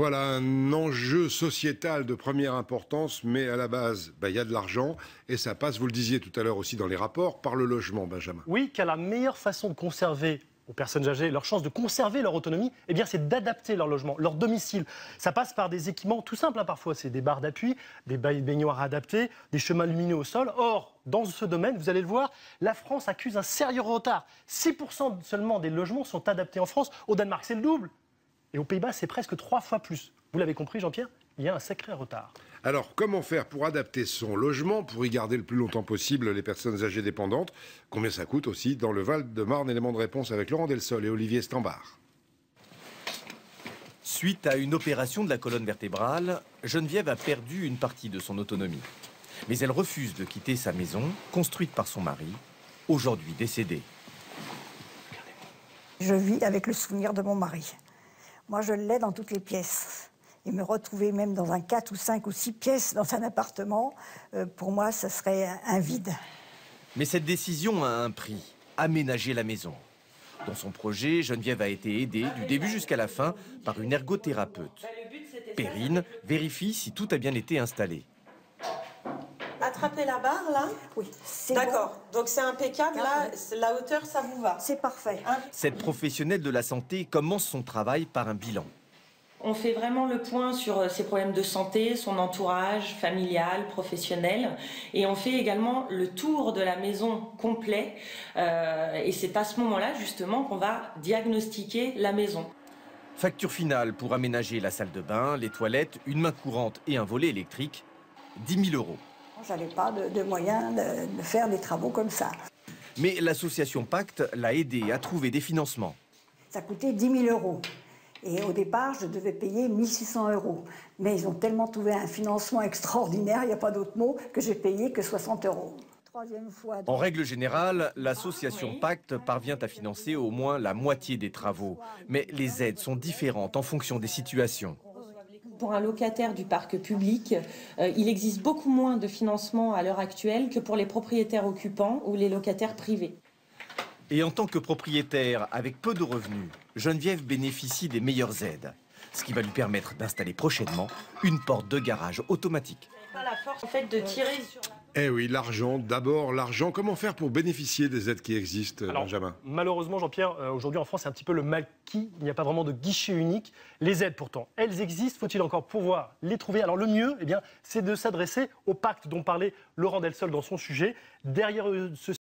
Voilà un enjeu sociétal de première importance, mais à la base, il y a de l'argent et ça passe, vous le disiez tout à l'heure aussi dans les rapports, par le logement, Benjamin. Oui, car la meilleure façon de conserver aux personnes âgées leur chance de conserver leur autonomie, eh bien, c'est d'adapter leur logement, leur domicile. Ça passe par des équipements tout simples, parfois. C'est des barres d'appui, des baignoires adaptées, des chemins lumineux au sol. Or, dans ce domaine, vous allez le voir, la France accuse un sérieux retard. 6% seulement des logements sont adaptés en France. Au Danemark, c'est le double. Et aux Pays-Bas, c'est presque 3 fois plus. Vous l'avez compris, Jean-Pierre, il y a un sacré retard. Alors, comment faire pour adapter son logement, pour y garder le plus longtemps possible les personnes âgées dépendantes? Combien ça coûte aussi dans le Val-de-Marne? Élément de réponse avec Laurent Delsol et Olivier Stambard. Suite à une opération de la colonne vertébrale, Geneviève a perdu une partie de son autonomie. Mais elle refuse de quitter sa maison, construite par son mari, aujourd'hui décédé. Je vis avec le souvenir de mon mari. Moi, je l'ai dans toutes les pièces. Et me retrouver même dans un 4 ou 5 ou 6 pièces dans un appartement, pour moi, ça serait un vide. Mais cette décision a un prix, aménager la maison. Dans son projet, Geneviève a été aidée du début jusqu'à la fin par une ergothérapeute. Perrine vérifie si tout a bien été installé. Attrapez la barre, là? Oui, c'est d'accord. Bon. Donc c'est impeccable, là, la hauteur, ça vous va? C'est parfait. Cette professionnelle de la santé commence son travail par un bilan. On fait vraiment le point sur ses problèmes de santé, son entourage familial, professionnel. Et on fait également le tour de la maison complet. Et c'est à ce moment-là, justement, qu'on va diagnostiquer la maison. Facture finale pour aménager la salle de bain, les toilettes, une main courante et un volet électrique, 10 000 €. J'avais pas de moyens de faire des travaux comme ça. Mais l'association Pacte l'a aidée à trouver des financements. Ça coûtait 10 000 €. Et au départ, je devais payer 1 600 €. Mais ils ont tellement trouvé un financement extraordinaire, il n'y a pas d'autre mot, que j'ai payé que 60 €. Troisième fois. En règle générale, l'association Pacte parvient à financer au moins la moitié des travaux. Mais les aides sont différentes en fonction des situations. Pour un locataire du parc public, il existe beaucoup moins de financement à l'heure actuelle que pour les propriétaires occupants ou les locataires privés. Et en tant que propriétaire avec peu de revenus, Geneviève bénéficie des meilleures aides, ce qui va lui permettre d'installer prochainement une porte de garage automatique. Pas la force en fait de tirer sur la... Eh oui, l'argent, d'abord l'argent. Comment faire pour bénéficier des aides qui existent, Benjamin? Malheureusement, Jean-Pierre, aujourd'hui en France, c'est un petit peu le maquis. Il n'y a pas vraiment de guichet unique. Les aides, pourtant, elles existent. Faut-il encore pouvoir les trouver? Alors le mieux, c'est de s'adresser au pacte dont parlait Laurent Delsol dans son sujet. Derrière ce